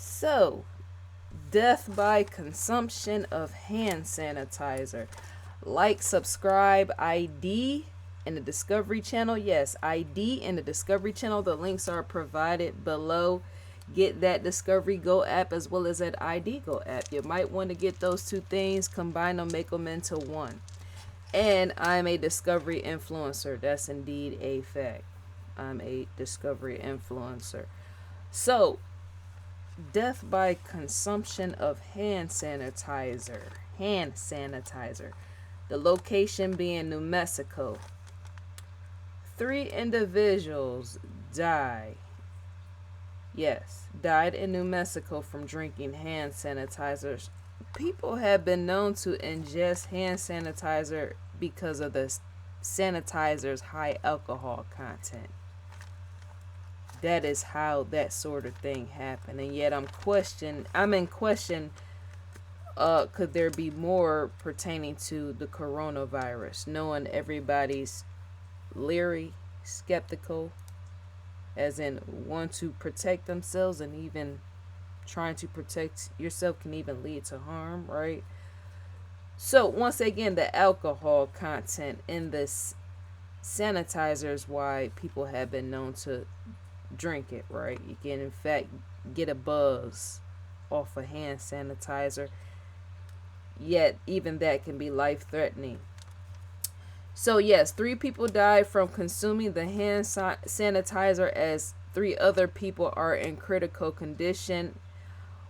So, death by consumption of hand sanitizer. Like, subscribe, ID in the Discovery Channel. Yes, ID in the Discovery Channel. The links are provided below. Get that Discovery Go app as well as that ID Go app. You might want to get those two things, combine them, make them into one. And I'm a Discovery influencer. That's indeed a fact. I'm a Discovery influencer. So, death by consumption of hand sanitizer. Hand sanitizer. The location being New Mexico. 3 individuals died. Yes, died in New Mexico from drinking hand sanitizers. People have been known to ingest hand sanitizer because of the sanitizer's high alcohol content. That is how that sort of thing happened, and yet I'm in question. Could there be more pertaining to the coronavirus? Knowing everybody's leery, skeptical, as in want to protect themselves, and even trying to protect yourself can even lead to harm, right? So once again, the alcohol content in this sanitizer is why people have been known to drink it, right? You can in fact get a buzz off of hand sanitizer, yet even that can be life threatening. So yes, 3 people died from consuming the hand sanitizer, as 3 other people are in critical condition.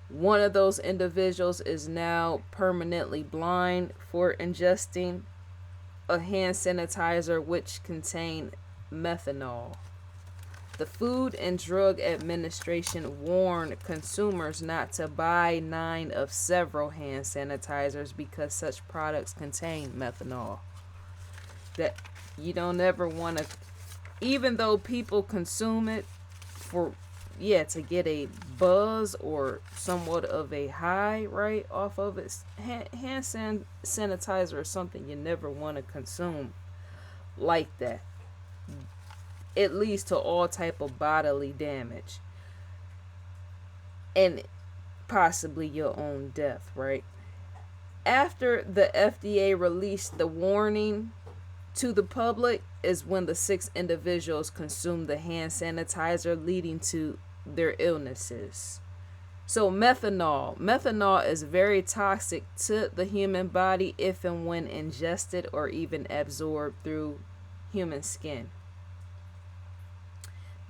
One of those individuals is now permanently blind for ingesting a hand sanitizer which contained methanol. The Food and Drug Administration warned consumers not to buy 9 of several hand sanitizers because such products contain methanol. That you don't ever want to, even though people consume it for, to get a buzz or somewhat of a high, right, off of it. Hand sanitizer is something you never want to consume like that. It leads to all type of bodily damage and possibly your own death, right? After the FDA released the warning to the public is when the 6 individuals consumed the hand sanitizer, leading to their illnesses. So methanol is very toxic to the human body if and when ingested or even absorbed through human skin.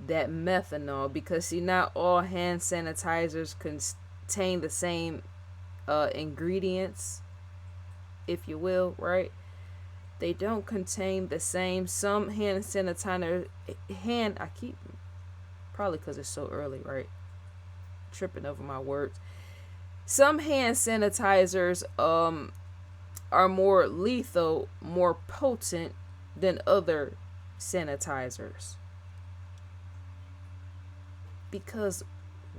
That methanol, because see, not all hand sanitizers contain the same ingredients, if you will, right? They don't contain the same. Some hand sanitizer, I keep, probably because it's so early, right? Tripping over my words. Some hand sanitizers are more lethal, more potent than other sanitizers, because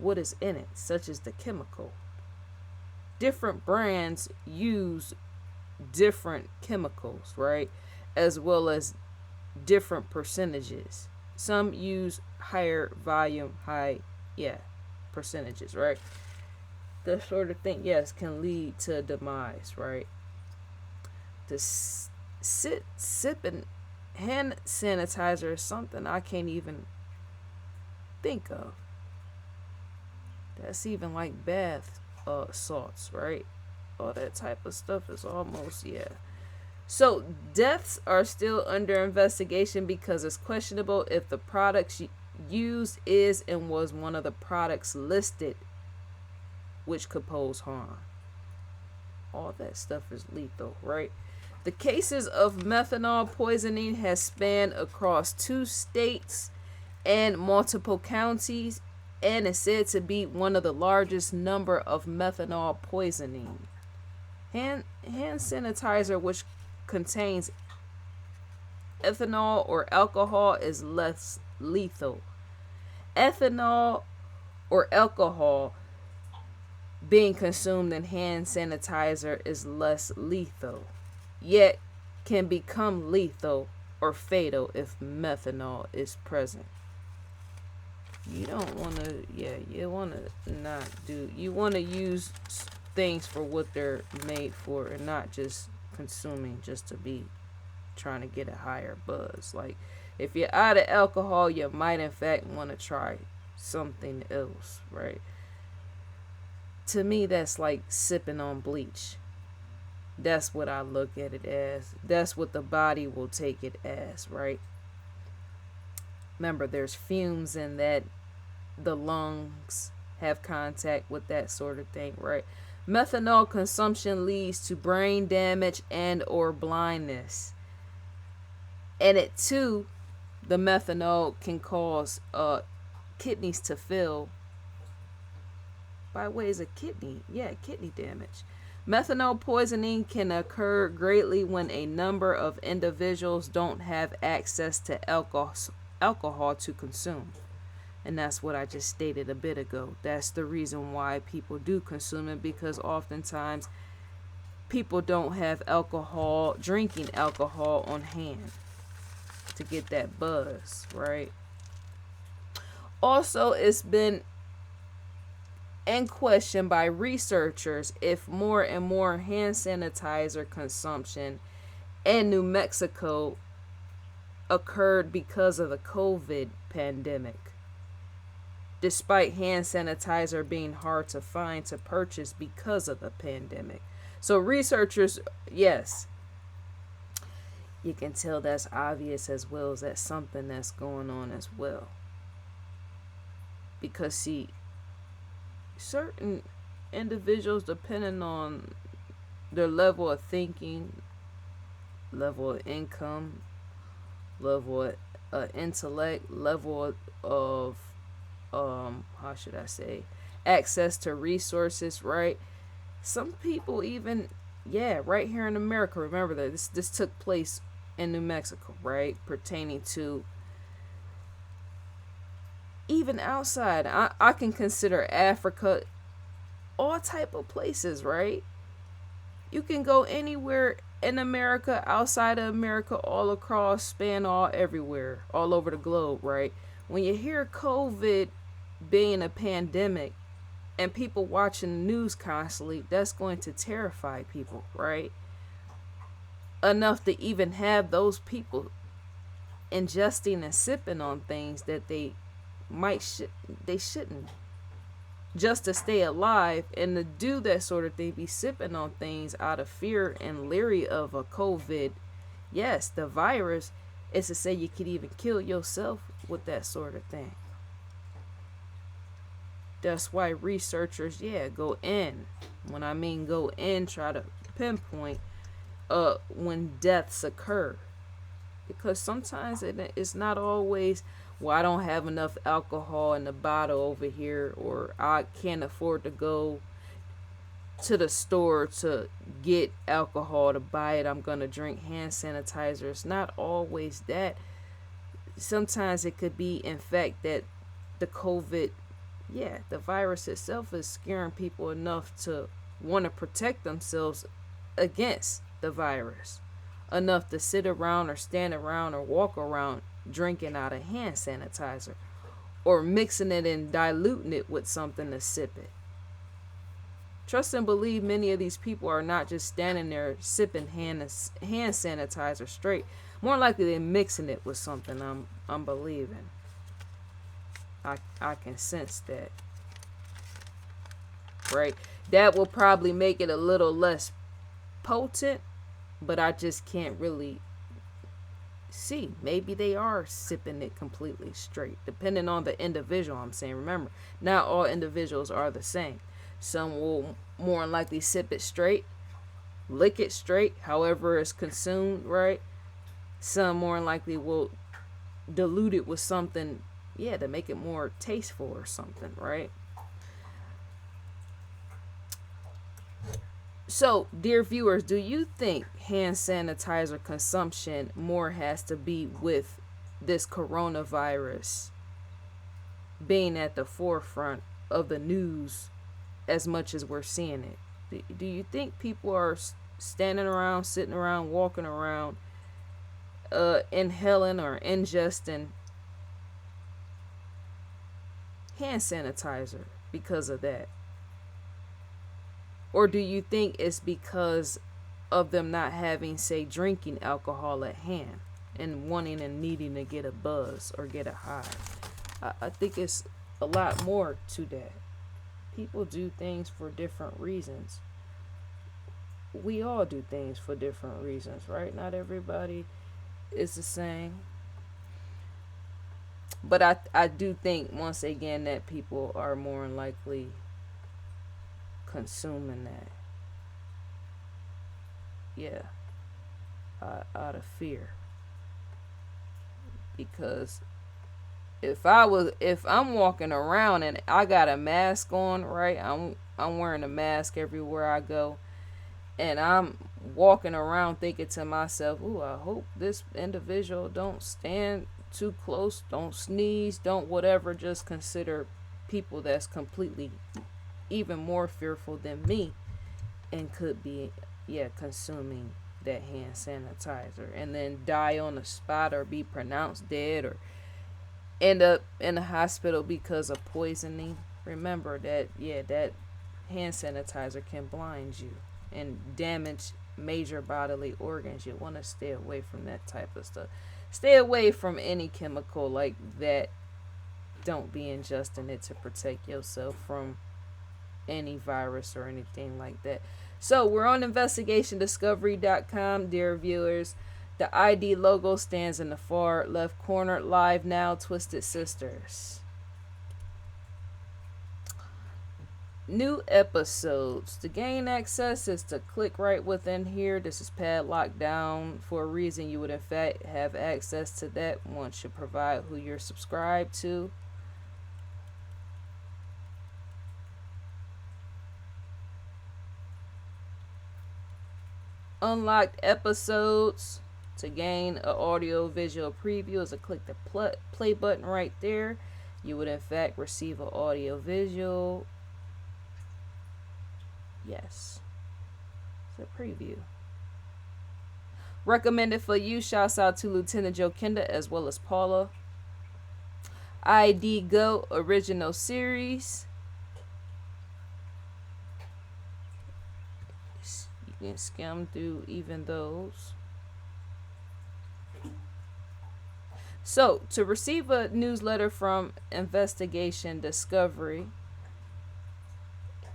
what is in it, such as the chemical. Different brands use different chemicals, right? As well as different percentages. Some use higher volume, percentages, right? That sort of thing, yes, can lead to demise, right? The sipping hand sanitizer is something I can't even think of. That's even like bath salts, right? All that type of stuff is almost, So deaths are still under investigation because it's questionable if the products used is and was one of the products listed which could pose harm. All that stuff is lethal, right? The cases of methanol poisoning has spanned across 2 states and multiple counties, and is said to be one of the largest number of methanol poisoning. Hand sanitizer which contains ethanol or alcohol is less lethal. Ethanol or alcohol being consumed in hand sanitizer is less lethal, yet can become lethal or fatal if methanol is present. You don't want to, yeah, you want to not do, you want to use things for what they're made for and not just consuming just to be trying to get a higher buzz. Like, if you're out of alcohol, you might in fact want to try something else, right? To me, that's like sipping on bleach. That's what I look at it as. That's what the body will take it as, right? Remember, there's fumes in that, the lungs have contact with that sort of thing, right? Methanol consumption leads to brain damage and or blindness. And it too, the methanol can cause kidneys to fail by ways of kidney damage. Methanol poisoning can occur greatly when a number of individuals don't have access to alcohol to consume. And that's what I just stated a bit ago. That's the reason why people do consume it, because oftentimes people don't have drinking alcohol on hand to get that buzz, right? Also, it's been in question by researchers if more and more hand sanitizer consumption in New Mexico occurred because of the COVID pandemic, despite hand sanitizer being hard to find to purchase because of the pandemic. So researchers, yes, you can tell that's obvious, as well as that's something that's going on as well. Because see, certain individuals, depending on their level of thinking, level of income, level of intellect, level of how should I say, access to resources, right? Some people even, yeah, right here in America, remember that this took place in New Mexico, right? Pertaining to even outside, I can consider Africa, all type of places, right? You can go anywhere in America, outside of America, all across, span all everywhere, all over the globe, right? When you hear COVID being a pandemic and people watching the news constantly, that's going to terrify people, right? Enough to even have those people ingesting and sipping on things that they they shouldn't, just to stay alive, and to do that sort of thing, be sipping on things out of fear and leery of a COVID, yes, the virus, is to say you could even kill yourself with that sort of thing. That's why researchers, yeah, go in. When I mean go in, try to pinpoint when deaths occur. Because sometimes it's not always, well, I don't have enough alcohol in the bottle over here, or I can't afford to go to the store to get alcohol to buy it, I'm going to drink hand sanitizer. It's not always that. Sometimes it could be, in fact, that the COVID, yeah, the virus itself is scaring people enough to want to protect themselves against the virus, enough to sit around or stand around or walk around drinking out of hand sanitizer, or mixing it and diluting it with something to sip it. Trust and believe, many of these people are not just standing there sipping hand sanitizer straight. More likely they're mixing it with something. I'm believing. I can sense that. Right? That will probably make it a little less potent, but I just can't really see. Maybe they are sipping it completely straight, depending on the individual. I'm saying, remember, not all individuals are the same. Some will more than likely sip it straight, lick it straight, however it's consumed, right? Some more than likely will dilute it with something, yeah, to make it more tasteful or something, right? So, dear viewers, do you think hand sanitizer consumption more has to be with this coronavirus being at the forefront of the news as much as we're seeing it? Do you think people are standing around, sitting around, walking around, inhaling or ingesting hand sanitizer because of that? Or do you think it's because of them not having, say, drinking alcohol at hand and wanting and needing to get a buzz or get a high? I think it's a lot more to that. People do things for different reasons. We all do things for different reasons, right? Not everybody is the same. But I do think, once again, that people are more than likely consuming that. Yeah, out of fear. Because if I'm walking around and I got a mask on, right? I'm wearing a mask everywhere I go, and I'm walking around thinking to myself, "Ooh, I hope this individual don't stand too close, don't sneeze, don't whatever." Just consider people that's completely even more fearful than me and could be, yeah, consuming that hand sanitizer and then die on the spot or be pronounced dead or end up in the hospital because of poisoning. Remember that, yeah, that hand sanitizer can blind you and damage major bodily organs. You want to stay away from that type of stuff. Stay away from any chemical like that. Don't be ingesting it to protect yourself from any virus or anything like that. So we're on investigationdiscovery.com, dear viewers. The ID logo stands in the far left corner. Live now, Twisted Sisters. New episodes. To gain access is to click right within here. This is padlocked down for a reason. You would in fact have access to that once you provide who you're subscribed to. Unlocked episodes. To gain an audio visual preview is to click the play button right there. You would in fact receive an audio visual. Yes, it's a preview. Recommended for you. Shouts out to Lieutenant Joe Kenda as well as Paula. ID Go original series. You can skim through even those. So, to receive a newsletter from Investigation Discovery,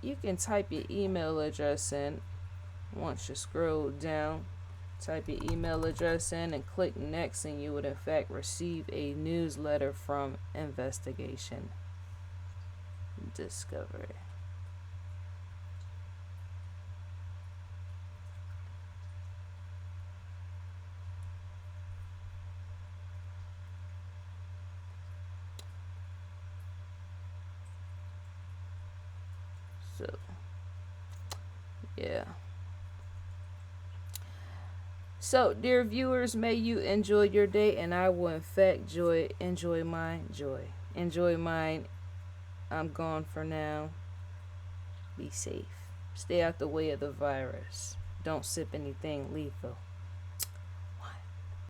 you can type your email address in. Once you scroll down, type your email address in and click next, and you would in fact receive a newsletter from Investigation Discovery. So, yeah. So, dear viewers, may you enjoy your day, and I will in fact enjoy mine. Enjoy mine. I'm gone for now. Be safe. Stay out the way of the virus. Don't sip anything lethal.